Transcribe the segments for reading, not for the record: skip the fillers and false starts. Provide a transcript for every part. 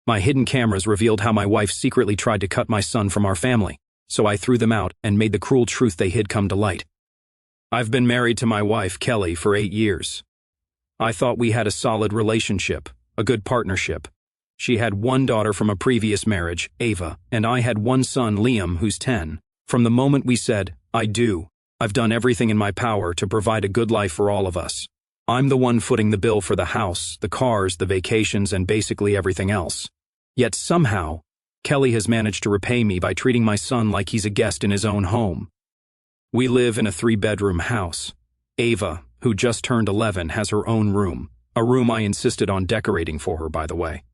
My hidden cameras revealed how my wife secretly tried to cut my son from our family, so I threw them out and made the cruel truth they hid come to light. I've been married to my wife, Kelly, for 8 years. I thought we had a solid relationship, a good partnership. She had one daughter from a previous marriage, Ava, and I had one son, Liam, who's 10. From the moment we said, I do, I've done everything in my power to provide a good life for all of us. I'm the one footing the bill for the house, the cars, the vacations, and basically everything else. Yet somehow, Kelly has managed to repay me by treating my son like he's a guest in his own home. We live in a 3-bedroom house. Ava, who just turned 11, has her own room, a room I insisted on decorating for her, by the way.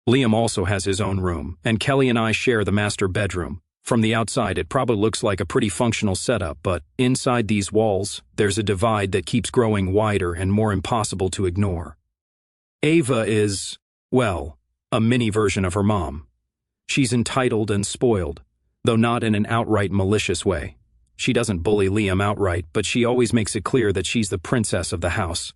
Liam also has his own room, and Kelly and I share the master bedroom. From the outside, it probably looks like a pretty functional setup, but inside these walls, there's a divide that keeps growing wider and more impossible to ignore. Ava is, well, a mini version of her mom. She's entitled and spoiled, though not in an outright malicious way. She doesn't bully Liam outright, but she always makes it clear that she's the princess of the house.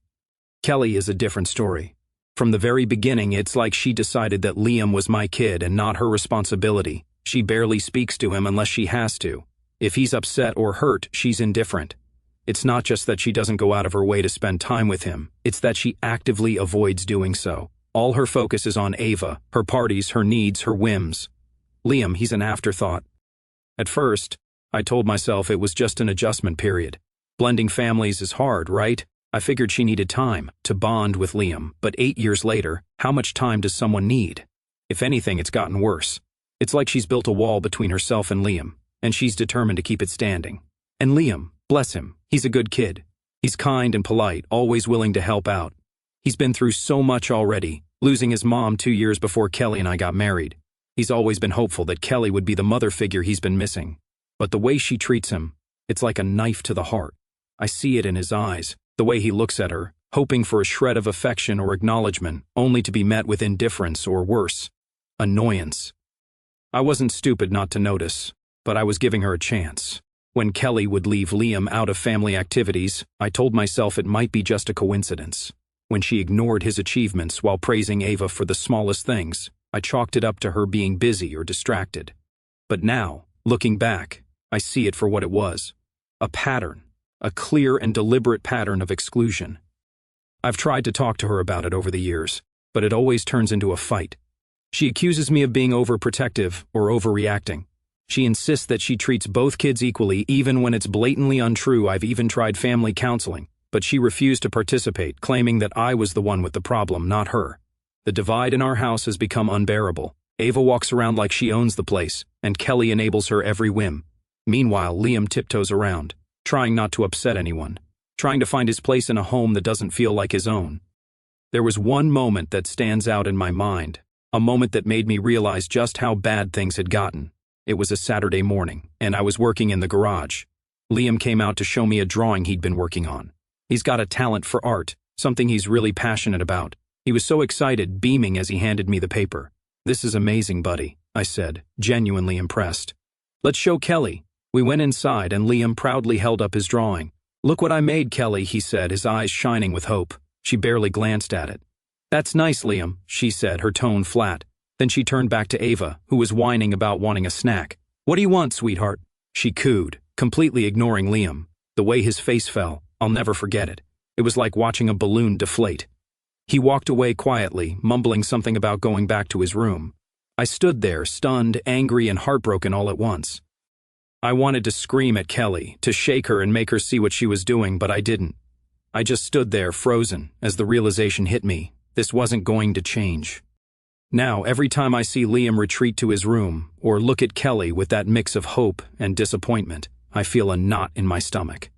Kelly is a different story. From the very beginning, it's like she decided that Liam was my kid and not her responsibility. She barely speaks to him unless she has to. If he's upset or hurt, she's indifferent. It's not just that she doesn't go out of her way to spend time with him, it's that she actively avoids doing so. All her focus is on Ava, her parties, her needs, her whims. Liam, he's an afterthought. At first, I told myself it was just an adjustment period. Blending families is hard, right? I figured she needed time to bond with Liam, but 8 years later, how much time does someone need? If anything, it's gotten worse. It's like she's built a wall between herself and Liam, and she's determined to keep it standing. And Liam, bless him, he's a good kid. He's kind and polite, always willing to help out. He's been through so much already, losing his mom 2 years before Kelly and I got married. He's always been hopeful that Kelly would be the mother figure he's been missing. But the way she treats him, it's like a knife to the heart. I see it in his eyes, the way he looks at her, hoping for a shred of affection or acknowledgement, only to be met with indifference or worse, annoyance. I wasn't stupid not to notice, but I was giving her a chance. When Kelly would leave Liam out of family activities, I told myself it might be just a coincidence. When she ignored his achievements while praising Ava for the smallest things, I chalked it up to her being busy or distracted. But now, looking back, I see it for what it was. A pattern. A clear and deliberate pattern of exclusion. I've tried to talk to her about it over the years, but it always turns into a fight. She accuses me of being overprotective or overreacting. She insists that she treats both kids equally even when it's blatantly untrue. I've even tried family counseling, but she refused to participate, claiming that I was the one with the problem, not her. The divide in our house has become unbearable. Ava walks around like she owns the place, and Kelly enables her every whim. Meanwhile, Liam tiptoes around, trying not to upset anyone, trying to find his place in a home that doesn't feel like his own. There was one moment that stands out in my mind, a moment that made me realize just how bad things had gotten. It was a Saturday morning, and I was working in the garage. Liam came out to show me a drawing he'd been working on. He's got a talent for art, something he's really passionate about. He was so excited, beaming as he handed me the paper. "This is amazing, buddy," I said, genuinely impressed. "Let's show Kelly." We went inside and Liam proudly held up his drawing. "Look what I made, Kelly," he said, his eyes shining with hope. She barely glanced at it. "That's nice, Liam," she said, her tone flat. Then she turned back to Ava, who was whining about wanting a snack. "What do you want, sweetheart?" she cooed, completely ignoring Liam. The way his face fell, I'll never forget it. It was like watching a balloon deflate. He walked away quietly, mumbling something about going back to his room. I stood there, stunned, angry, and heartbroken all at once. I wanted to scream at Kelly, to shake her and make her see what she was doing, but I didn't. I just stood there, frozen, as the realization hit me. This wasn't going to change. Now, every time I see Liam retreat to his room, or look at Kelly with that mix of hope and disappointment, I feel a knot in my stomach.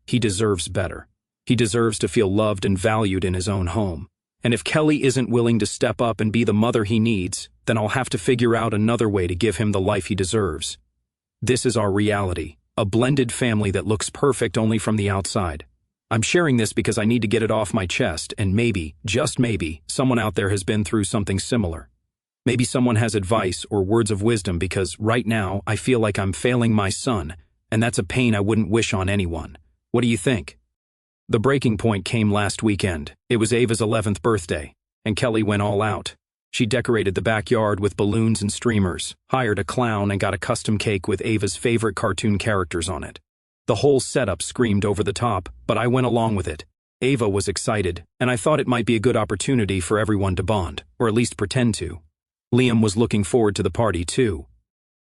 He deserves better. He deserves to feel loved and valued in his own home. And if Kelly isn't willing to step up and be the mother he needs, then I'll have to figure out another way to give him the life he deserves. This is our reality, a blended family that looks perfect only from the outside. I'm sharing this because I need to get it off my chest, and maybe, just maybe, someone out there has been through something similar. Maybe someone has advice or words of wisdom, because right now I feel like I'm failing my son, and that's a pain I wouldn't wish on anyone. What do you think? The breaking point came last weekend. It was Ava's 11th birthday, and Kelly went all out. She decorated the backyard with balloons and streamers, hired a clown, and got a custom cake with Ava's favorite cartoon characters on it. The whole setup screamed over the top, but I went along with it. Ava was excited, and I thought it might be a good opportunity for everyone to bond, or at least pretend to. Liam was looking forward to the party, too.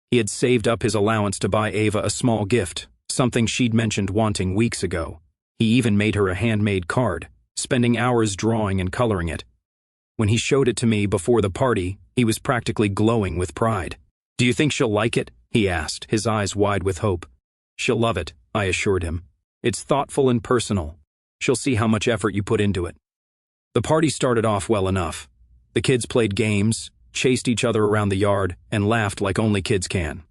He had saved up his allowance to buy Ava a small gift, something she'd mentioned wanting weeks ago. He even made her a handmade card, spending hours drawing and coloring it. When he showed it to me before the party, he was practically glowing with pride. "Do you think she'll like it?" he asked, his eyes wide with hope. "She'll love it," I assured him. "It's thoughtful and personal. She'll see how much effort you put into it." The party started off well enough. The kids played games, chased each other around the yard, and laughed like only kids can.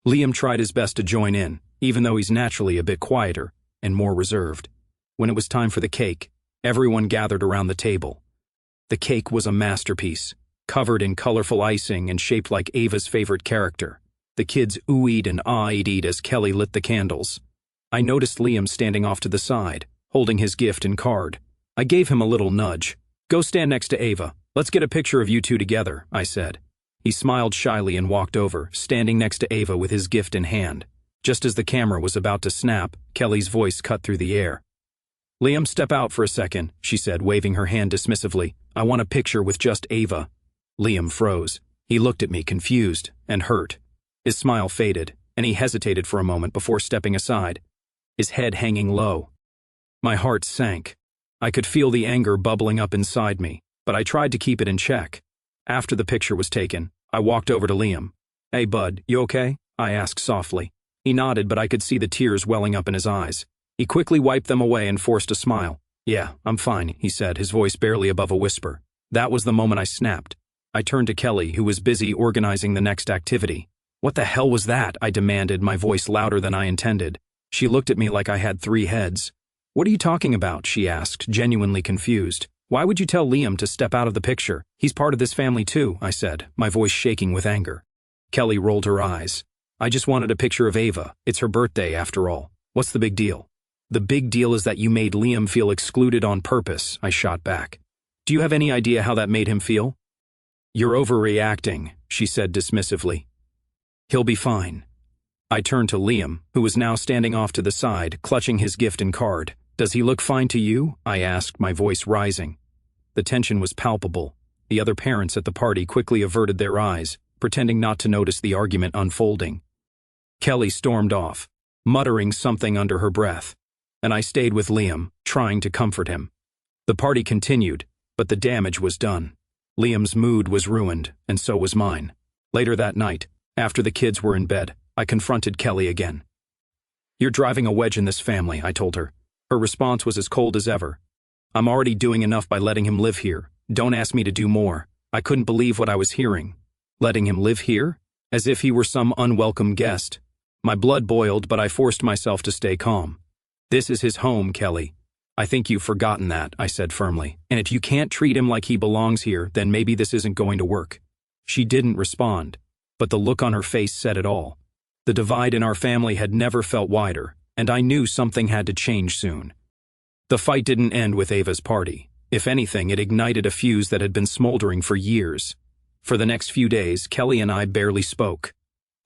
Liam tried his best to join in, even though he's naturally a bit quieter and more reserved. When it was time for the cake, everyone gathered around the table. The cake was a masterpiece, covered in colorful icing and shaped like Ava's favorite character. The kids oohed and ahed as Kelly lit the candles. I noticed Liam standing off to the side, holding his gift and card. I gave him a little nudge. "Go stand next to Ava. Let's get a picture of you two together," I said. He smiled shyly and walked over, standing next to Ava with his gift in hand. Just as the camera was about to snap, Kelly's voice cut through the air. "Liam, step out for a second," she said, waving her hand dismissively. "I want a picture with just Ava." Liam froze. He looked at me, confused and hurt. His smile faded, and he hesitated for a moment before stepping aside, his head hanging low. My heart sank. I could feel the anger bubbling up inside me, but I tried to keep it in check. After the picture was taken, I walked over to Liam. "Hey, bud, you okay?" I asked softly. He nodded, but I could see the tears welling up in his eyes. He quickly wiped them away and forced a smile. "Yeah, I'm fine," he said, his voice barely above a whisper. That was the moment I snapped. I turned to Kelly, who was busy organizing the next activity. "What the hell was that?" I demanded, my voice louder than I intended. She looked at me like I had 3 heads. "What are you talking about?" she asked, genuinely confused. "Why would you tell Liam to step out of the picture? He's part of this family too," I said, my voice shaking with anger. Kelly rolled her eyes. "I just wanted a picture of Ava. It's her birthday, after all. What's the big deal?" "The big deal is that you made Liam feel excluded on purpose," I shot back. "Do you have any idea how that made him feel?" "You're overreacting," she said dismissively. "He'll be fine." I turned to Liam, who was now standing off to the side, clutching his gift and card. "Does he look fine to you?" I asked, my voice rising. The tension was palpable. The other parents at the party quickly averted their eyes, pretending not to notice the argument unfolding. Kelly stormed off, muttering something under her breath, and I stayed with Liam, trying to comfort him. The party continued, but the damage was done. Liam's mood was ruined, and so was mine. Later that night, after the kids were in bed, I confronted Kelly again. "You're driving a wedge in this family," I told her. Her response was as cold as ever. "I'm already doing enough by letting him live here. Don't ask me to do more." I couldn't believe what I was hearing. Letting him live here? As if he were some unwelcome guest. My blood boiled, but I forced myself to stay calm. "This is his home, Kelly. I think you've forgotten that," I said firmly. "And if you can't treat him like he belongs here, then maybe this isn't going to work." She didn't respond, but the look on her face said it all. The divide in our family had never felt wider, and I knew something had to change soon. The fight didn't end with Ava's party. If anything, it ignited a fuse that had been smoldering for years. For the next few days, Kelly and I barely spoke.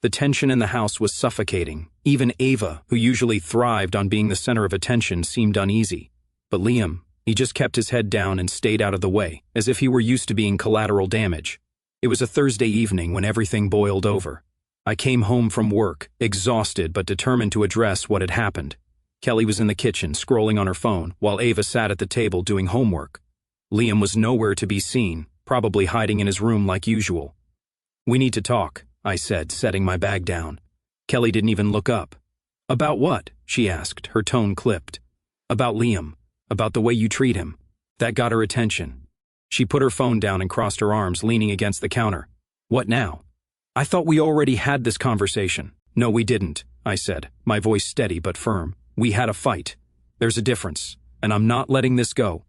The tension in the house was suffocating. Even Ava, who usually thrived on being the center of attention, seemed uneasy. But Liam, he just kept his head down and stayed out of the way, as if he were used to being collateral damage. It was a Thursday evening when everything boiled over. I came home from work, exhausted but determined to address what had happened. Kelly was in the kitchen, scrolling on her phone, while Ava sat at the table doing homework. Liam was nowhere to be seen, probably hiding in his room like usual. "We need to talk," I said, setting my bag down. Kelly didn't even look up. "About what?" she asked, her tone clipped. "About Liam. About the way you treat him." That got her attention. She put her phone down and crossed her arms, leaning against the counter. "What now?" "I thought we already had this conversation." "No, we didn't," I said, my voice steady but firm. "We had a fight. There's a difference, and I'm not letting this go."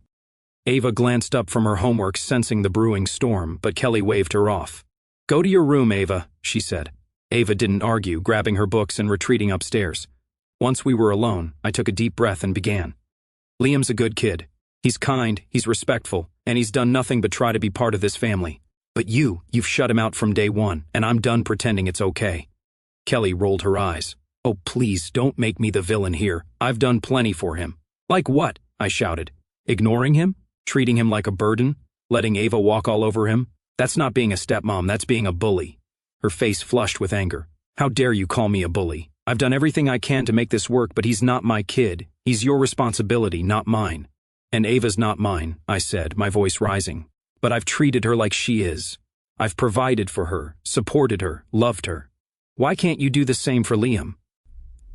Ava glanced up from her homework, sensing the brewing storm, but Kelly waved her off. "Go to your room, Ava," she said. Ava didn't argue, grabbing her books and retreating upstairs. Once we were alone, I took a deep breath and began. "Liam's a good kid. He's kind, he's respectful, and he's done nothing but try to be part of this family. But you've shut him out from day one, and I'm done pretending it's okay. Kelly rolled her eyes. Oh, please, don't make me the villain here. I've done plenty for him. Like what? I shouted. Ignoring him? Treating him like a burden? Letting Ava walk all over him? That's not being a stepmom, that's being a bully. Her face flushed with anger. How dare you call me a bully? I've done everything I can to make this work, but he's not my kid. He's your responsibility, not mine. And Ava's not mine, I said, my voice rising. But I've treated her like she is. I've provided for her, supported her, loved her. Why can't you do the same for Liam?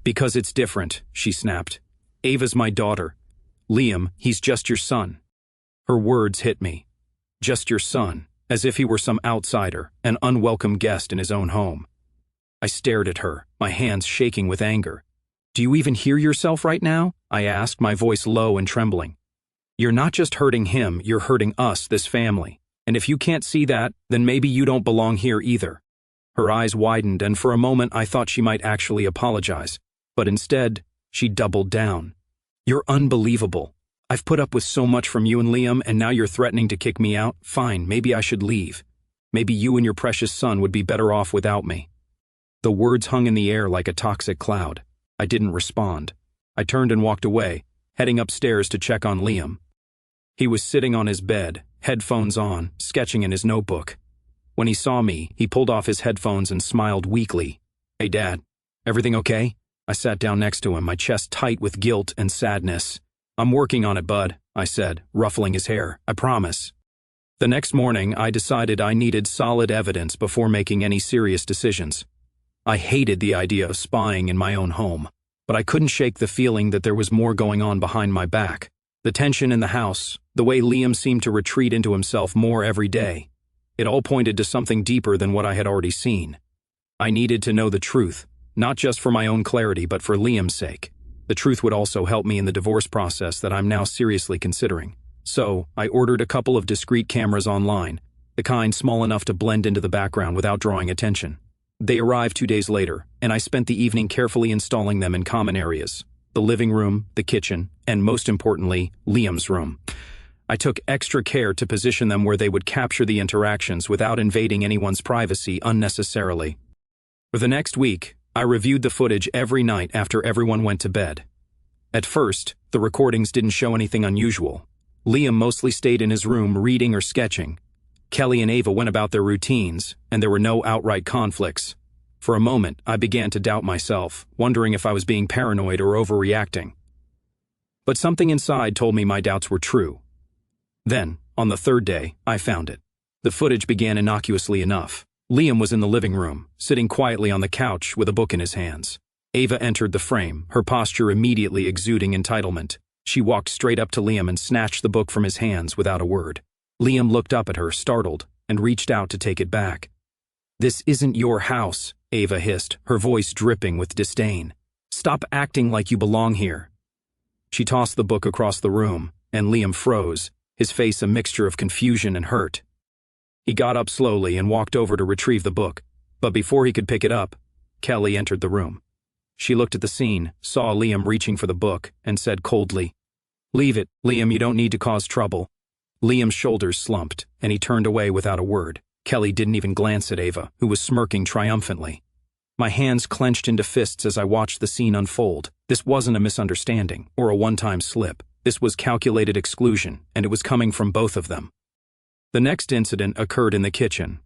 Because it's different, she snapped. Ava's my daughter. Liam, he's just your son. Her words hit me. Just your son, as if he were some outsider, an unwelcome guest in his own home. I stared at her, my hands shaking with anger. Do you even hear yourself right now? I asked, my voice low and trembling. You're not just hurting him, you're hurting us, this family. And if you can't see that, then maybe you don't belong here either. Her eyes widened, and for a moment I thought she might actually apologize. But instead, she doubled down. You're unbelievable. I've put up with so much from you and Liam, and now you're threatening to kick me out? Fine, maybe I should leave. Maybe you and your precious son would be better off without me. The words hung in the air like a toxic cloud. I didn't respond. I turned and walked away, heading upstairs to check on Liam. He was sitting on his bed, headphones on, sketching in his notebook. When he saw me, he pulled off his headphones and smiled weakly. Hey, Dad, everything okay? I sat down next to him, my chest tight with guilt and sadness. I'm working on it, bud, I said, ruffling his hair. I promise. The next morning, I decided I needed solid evidence before making any serious decisions. I hated the idea of spying in my own home, but I couldn't shake the feeling that there was more going on behind my back. The tension in the house, the way Liam seemed to retreat into himself more every day. It all pointed to something deeper than what I had already seen. I needed to know the truth, not just for my own clarity, but for Liam's sake. The truth would also help me in the divorce process that I'm now seriously considering. So, I ordered a couple of discreet cameras online, the kind small enough to blend into the background without drawing attention. They arrived 2 days later, and I spent the evening carefully installing them in common areas. The living room, the kitchen, and most importantly, Liam's room. I took extra care to position them where they would capture the interactions without invading anyone's privacy unnecessarily. For the next week, I reviewed the footage every night after everyone went to bed. At first, the recordings didn't show anything unusual. Liam mostly stayed in his room reading or sketching. Kelly and Ava went about their routines, and there were no outright conflicts. For a moment, I began to doubt myself, wondering if I was being paranoid or overreacting. But something inside told me my doubts were true. Then, on the third day, I found it. The footage began innocuously enough. Liam was in the living room, sitting quietly on the couch with a book in his hands. Ava entered the frame, her posture immediately exuding entitlement. She walked straight up to Liam and snatched the book from his hands without a word. Liam looked up at her, startled, and reached out to take it back. "This isn't your house," Ava hissed, her voice dripping with disdain. "Stop acting like you belong here." She tossed the book across the room, and Liam froze, his face a mixture of confusion and hurt. He got up slowly and walked over to retrieve the book, but before he could pick it up, Kelly entered the room. She looked at the scene, saw Liam reaching for the book, and said coldly, "Leave it, Liam, you don't need to cause trouble." Liam's shoulders slumped, and he turned away without a word. Kelly didn't even glance at Ava, who was smirking triumphantly. My hands clenched into fists as I watched the scene unfold. This wasn't a misunderstanding, or a one-time slip. This was calculated exclusion, and it was coming from both of them. The next incident occurred in the kitchen.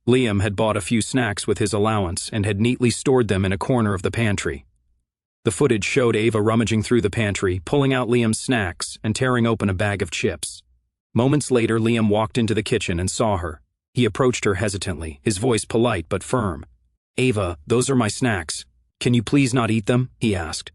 Liam had bought a few snacks with his allowance and had neatly stored them in a corner of the pantry. The footage showed Ava rummaging through the pantry, pulling out Liam's snacks and tearing open a bag of chips. Moments later, Liam walked into the kitchen and saw her. He approached her hesitantly, his voice polite but firm. "Ava, those are my snacks. Can you please not eat them?" he asked.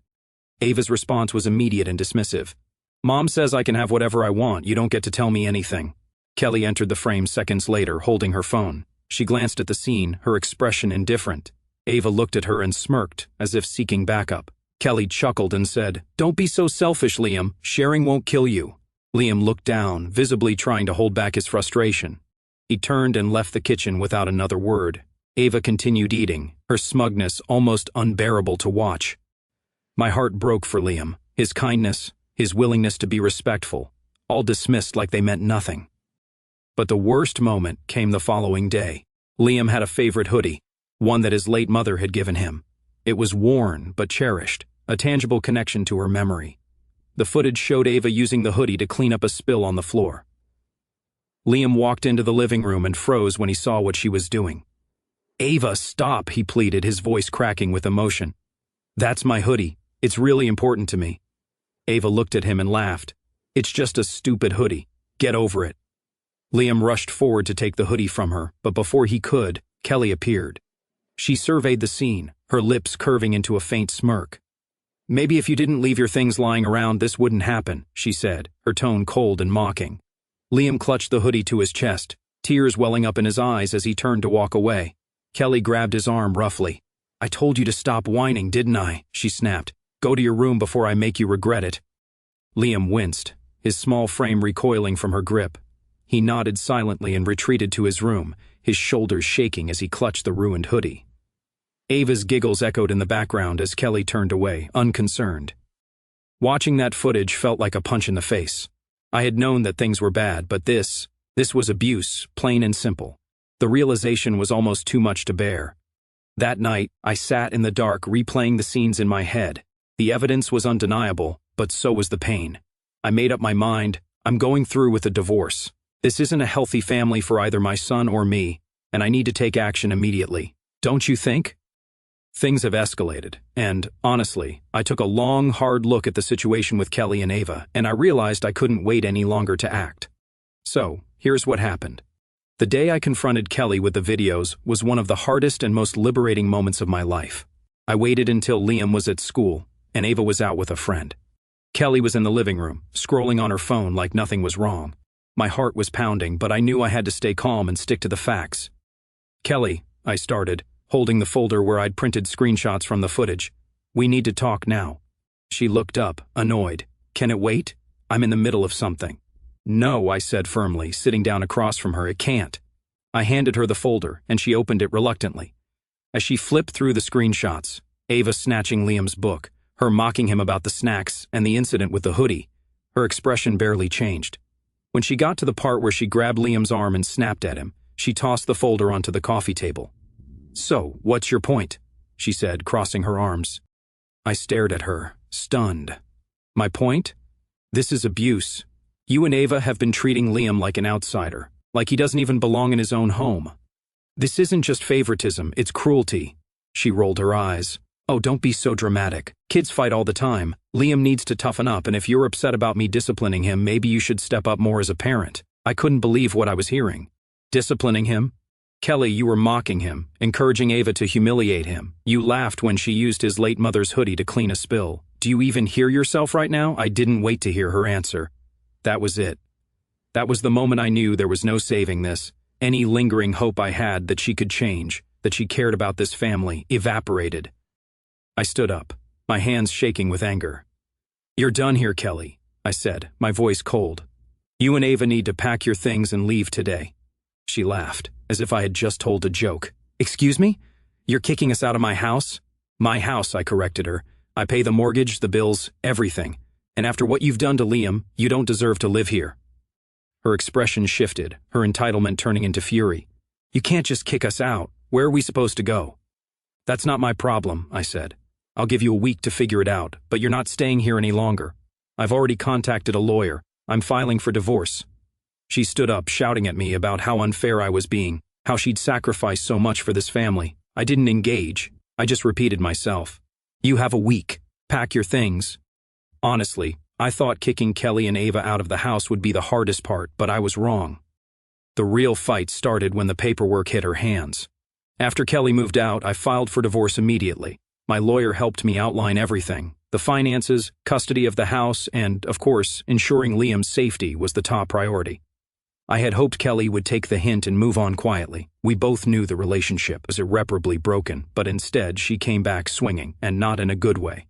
Ava's response was immediate and dismissive. "Mom says I can have whatever I want, you don't get to tell me anything." Kelly entered the frame seconds later, holding her phone. She glanced at the scene, her expression indifferent. Ava looked at her and smirked, as if seeking backup. Kelly chuckled and said, "Don't be so selfish, Liam. Sharing won't kill you." Liam looked down, visibly trying to hold back his frustration. He turned and left the kitchen without another word. Ava continued eating, her smugness almost unbearable to watch. My heart broke for Liam, his kindness, his willingness to be respectful, all dismissed like they meant nothing. But the worst moment came the following day. Liam had a favorite hoodie, one that his late mother had given him. It was worn but cherished, a tangible connection to her memory. The footage showed Ava using the hoodie to clean up a spill on the floor. Liam walked into the living room and froze when he saw what she was doing. "Ava, stop," he pleaded, his voice cracking with emotion. "That's my hoodie. It's really important to me." Ava looked at him and laughed. "It's just a stupid hoodie. Get over it." Liam rushed forward to take the hoodie from her, but before he could, Kelly appeared. She surveyed the scene, her lips curving into a faint smirk. "Maybe if you didn't leave your things lying around, this wouldn't happen," she said, her tone cold and mocking. Liam clutched the hoodie to his chest, tears welling up in his eyes as he turned to walk away. Kelly grabbed his arm roughly. "I told you to stop whining, didn't I?" she snapped. "Go to your room before I make you regret it." Liam winced, his small frame recoiling from her grip. He nodded silently and retreated to his room, his shoulders shaking as he clutched the ruined hoodie. Ava's giggles echoed in the background as Kelly turned away, unconcerned. Watching that footage felt like a punch in the face. I had known that things were bad, but this was abuse, plain and simple. The realization was almost too much to bear. That night, I sat in the dark replaying the scenes in my head. The evidence was undeniable, but so was the pain. I made up my mind. I'm going through with a divorce. This isn't a healthy family for either my son or me, and I need to take action immediately. Don't you think? Things have escalated, and, honestly, I took a long, hard look at the situation with Kelly and Ava, and I realized I couldn't wait any longer to act. So, here's what happened. The day I confronted Kelly with the videos was one of the hardest and most liberating moments of my life. I waited until Liam was at school, and Ava was out with a friend. Kelly was in the living room, scrolling on her phone like nothing was wrong. My heart was pounding, but I knew I had to stay calm and stick to the facts. "Kelly," I started, holding the folder where I'd printed screenshots from the footage. "We need to talk now." She looked up, annoyed. "Can it wait? I'm in the middle of something." "No," I said firmly, sitting down across from her. "It can't." I handed her the folder, and she opened it reluctantly. As she flipped through the screenshots, Ava snatching Liam's book, her mocking him about the snacks and the incident with the hoodie, her expression barely changed. When she got to the part where she grabbed Liam's arm and snapped at him, she tossed the folder onto the coffee table. "So, what's your point?" she said, crossing her arms. I stared at her, stunned. "My point? This is abuse. You and Ava have been treating Liam like an outsider, like he doesn't even belong in his own home. This isn't just favoritism, it's cruelty." She rolled her eyes. "Oh, don't be so dramatic. Kids fight all the time. Liam needs to toughen up, and if you're upset about me disciplining him, maybe you should step up more as a parent." I couldn't believe what I was hearing. Disciplining him? Kelly, you were mocking him, encouraging Ava to humiliate him. You laughed when she used his late mother's hoodie to clean a spill. Do you even hear yourself right now? I didn't wait to hear her answer. That was it. That was the moment I knew there was no saving this. Any lingering hope I had that she could change, that she cared about this family, evaporated. I stood up, my hands shaking with anger. "You're done here, Kelly," I said, my voice cold. "You and Ava need to pack your things and leave today." She laughed, as if I had just told a joke. "Excuse me? You're kicking us out of my house?" "My house," I corrected her. "I pay the mortgage, the bills, everything. And after what you've done to Liam, you don't deserve to live here." Her expression shifted, her entitlement turning into fury. "You can't just kick us out. Where are we supposed to go?" "That's not my problem," I said. "I'll give you a week to figure it out, but you're not staying here any longer. I've already contacted a lawyer. I'm filing for divorce." She stood up, shouting at me about how unfair I was being, how she'd sacrificed so much for this family. I didn't engage. I just repeated myself. "You have a week. Pack your things." Honestly, I thought kicking Kelly and Ava out of the house would be the hardest part, but I was wrong. The real fight started when the paperwork hit her hands. After Kelly moved out, I filed for divorce immediately. My lawyer helped me outline everything. The finances, custody of the house, and, of course, ensuring Liam's safety was the top priority. I had hoped Kelly would take the hint and move on quietly. We both knew the relationship was irreparably broken, but instead she came back swinging, and not in a good way.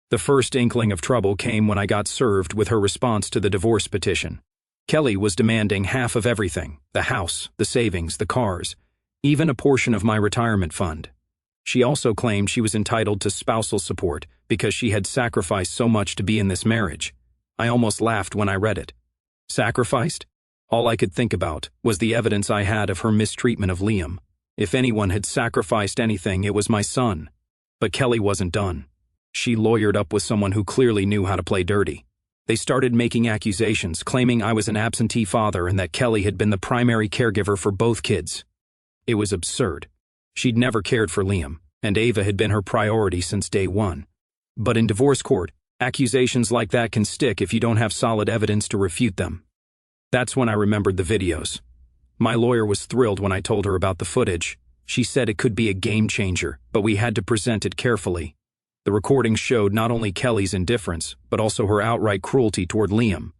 The first inkling of trouble came when I got served with her response to the divorce petition. Kelly was demanding half of everything: the house, the savings, the cars, even a portion of my retirement fund. She also claimed she was entitled to spousal support because she had sacrificed so much to be in this marriage. I almost laughed when I read it. Sacrificed? All I could think about was the evidence I had of her mistreatment of Liam. If anyone had sacrificed anything, it was my son. But Kelly wasn't done. She lawyered up with someone who clearly knew how to play dirty. They started making accusations, claiming I was an absentee father and that Kelly had been the primary caregiver for both kids. It was absurd. She'd never cared for Liam, and Ava had been her priority since day one. But in divorce court, accusations like that can stick if you don't have solid evidence to refute them. That's when I remembered the videos. My lawyer was thrilled when I told her about the footage. She said it could be a game changer, but we had to present it carefully. The recordings showed not only Kelly's indifference, but also her outright cruelty toward Liam.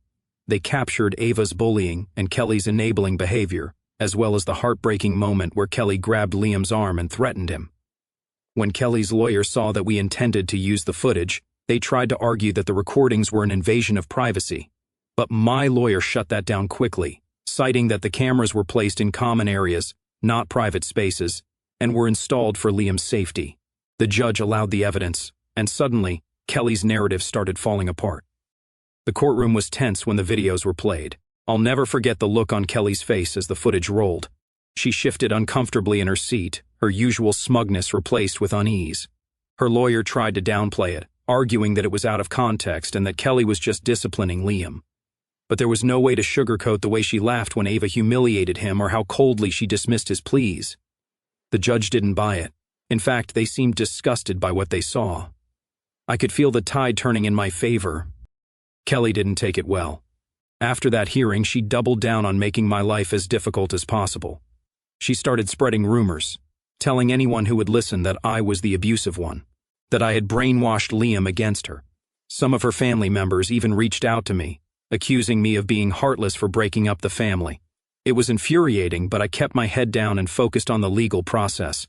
They captured Ava's bullying and Kelly's enabling behavior, as well as the heartbreaking moment where Kelly grabbed Liam's arm and threatened him. When Kelly's lawyer saw that we intended to use the footage, they tried to argue that the recordings were an invasion of privacy. But my lawyer shut that down quickly, citing that the cameras were placed in common areas, not private spaces, and were installed for Liam's safety. The judge allowed the evidence, and suddenly, Kelly's narrative started falling apart. The courtroom was tense when the videos were played. I'll never forget the look on Kelly's face as the footage rolled. She shifted uncomfortably in her seat, her usual smugness replaced with unease. Her lawyer tried to downplay it, arguing that it was out of context and that Kelly was just disciplining Liam. But there was no way to sugarcoat the way she laughed when Ava humiliated him or how coldly she dismissed his pleas. The judge didn't buy it. In fact, they seemed disgusted by what they saw. I could feel the tide turning in my favor. Kelly didn't take it well. After that hearing, she doubled down on making my life as difficult as possible. She started spreading rumors, telling anyone who would listen that I was the abusive one, that I had brainwashed Liam against her. Some of her family members even reached out to me, accusing me of being heartless for breaking up the family. It was infuriating, but I kept my head down and focused on the legal process.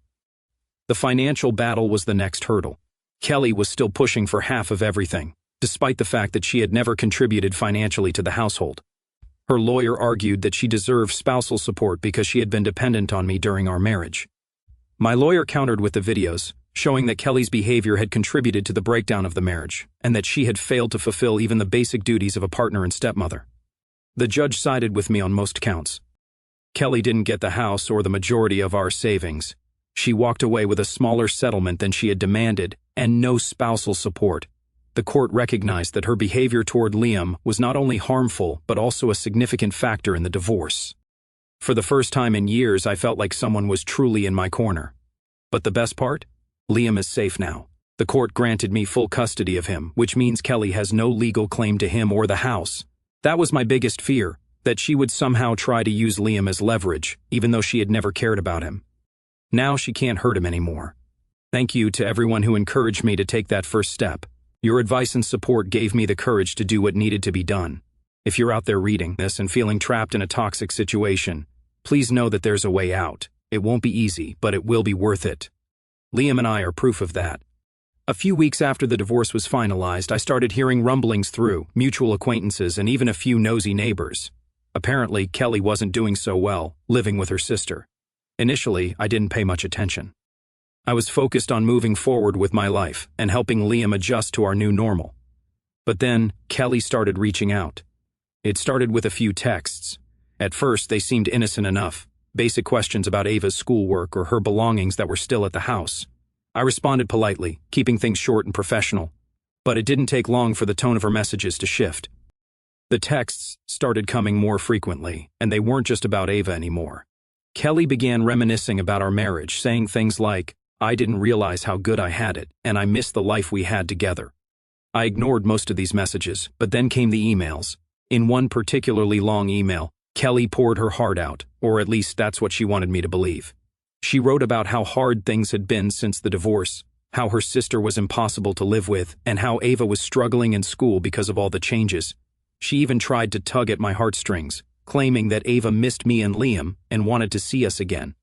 The financial battle was the next hurdle. Kelly was still pushing for half of everything, despite the fact that she had never contributed financially to the household. Her lawyer argued that she deserved spousal support because she had been dependent on me during our marriage. My lawyer countered with the videos, showing that Kelly's behavior had contributed to the breakdown of the marriage, and that she had failed to fulfill even the basic duties of a partner and stepmother. The judge sided with me on most counts. Kelly didn't get the house or the majority of our savings. She walked away with a smaller settlement than she had demanded, and no spousal support. The court recognized that her behavior toward Liam was not only harmful, but also a significant factor in the divorce. For the first time in years, I felt like someone was truly in my corner. But the best part? Liam is safe now. The court granted me full custody of him, which means Kelly has no legal claim to him or the house. That was my biggest fear, that she would somehow try to use Liam as leverage, even though she had never cared about him. Now she can't hurt him anymore. Thank you to everyone who encouraged me to take that first step. Your advice and support gave me the courage to do what needed to be done. If you're out there reading this and feeling trapped in a toxic situation, please know that there's a way out. It won't be easy, but it will be worth it. Liam and I are proof of that. A few weeks after the divorce was finalized, I started hearing rumblings through mutual acquaintances and even a few nosy neighbors. Apparently, Kelly wasn't doing so well, living with her sister. Initially, I didn't pay much attention. I was focused on moving forward with my life and helping Liam adjust to our new normal. But then, Kelly started reaching out. It started with a few texts. At first, they seemed innocent enough, basic questions about Ava's schoolwork or her belongings that were still at the house. I responded politely, keeping things short and professional. But it didn't take long for the tone of her messages to shift. The texts started coming more frequently, and they weren't just about Ava anymore. Kelly began reminiscing about our marriage, saying things like, "I didn't realize how good I had it, and I missed the life we had together." I ignored most of these messages, but then came the emails. In one particularly long email, Kelly poured her heart out, or at least that's what she wanted me to believe. She wrote about how hard things had been since the divorce, how her sister was impossible to live with, and how Ava was struggling in school because of all the changes. She even tried to tug at my heartstrings, claiming that Ava missed me and Liam and wanted to see us again.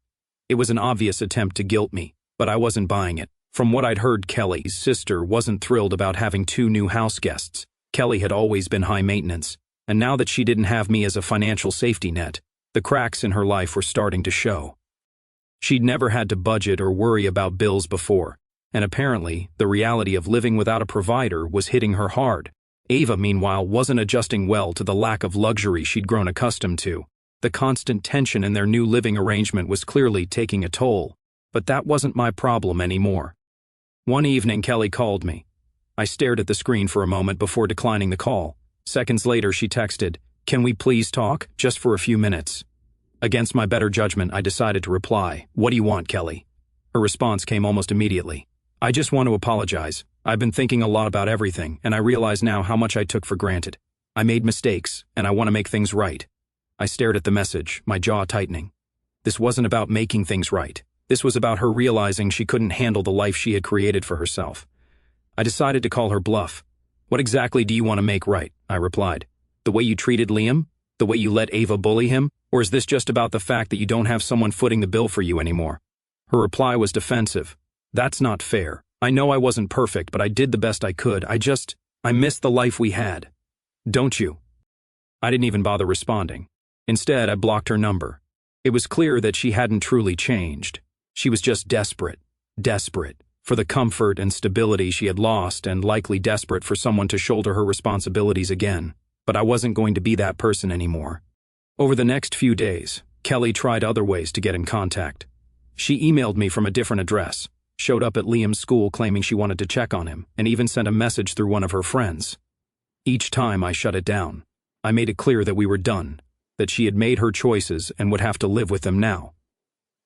It was an obvious attempt to guilt me, but I wasn't buying it. From what I'd heard, Kelly's sister wasn't thrilled about having 2 new house guests. Kelly had always been high maintenance, and now that she didn't have me as a financial safety net, the cracks in her life were starting to show. She'd never had to budget or worry about bills before, and apparently, the reality of living without a provider was hitting her hard. Ava, meanwhile, wasn't adjusting well to the lack of luxury she'd grown accustomed to. The constant tension in their new living arrangement was clearly taking a toll, but that wasn't my problem anymore. One evening, Kelly called me. I stared at the screen for a moment before declining the call. Seconds later, she texted, "Can we please talk, just for a few minutes?" Against my better judgment, I decided to reply, "What do you want, Kelly?" Her response came almost immediately. "I just want to apologize. I've been thinking a lot about everything, and I realize now how much I took for granted. I made mistakes, and I want to make things right." I stared at the message, my jaw tightening. This wasn't about making things right. This was about her realizing she couldn't handle the life she had created for herself. I decided to call her bluff. "What exactly do you want to make right?" I replied. "The way you treated Liam? The way you let Ava bully him? Or is this just about the fact that you don't have someone footing the bill for you anymore?" Her reply was defensive. "That's not fair. I know I wasn't perfect, but I did the best I could. I missed the life we had. Don't you?" I didn't even bother responding. Instead, I blocked her number. It was clear that she hadn't truly changed. She was just desperate for the comfort and stability she had lost, and likely desperate for someone to shoulder her responsibilities again. But I wasn't going to be that person anymore. Over the next few days, Kelly tried other ways to get in contact. She emailed me from a different address, showed up at Liam's school claiming she wanted to check on him, and even sent a message through one of her friends. Each time I shut it down. I made it clear that we were done, that she had made her choices and would have to live with them now.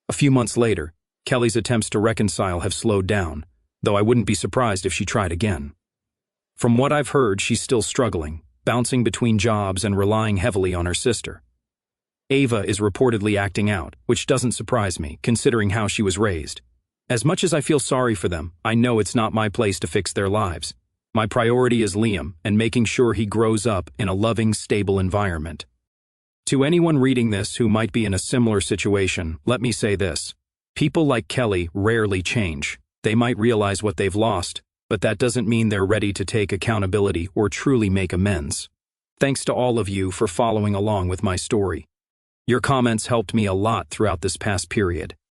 A few months later, Kelly's attempts to reconcile have slowed down, though I wouldn't be surprised if she tried again. From what I've heard, she's still struggling, bouncing between jobs and relying heavily on her sister. Ava is reportedly acting out, which doesn't surprise me, considering how she was raised. As much as I feel sorry for them, I know it's not my place to fix their lives. My priority is Liam and making sure he grows up in a loving, stable environment. To anyone reading this who might be in a similar situation, let me say this. People like Kelly rarely change. They might realize what they've lost, but that doesn't mean they're ready to take accountability or truly make amends. Thanks to all of you for following along with my story. Your comments helped me a lot throughout this past period.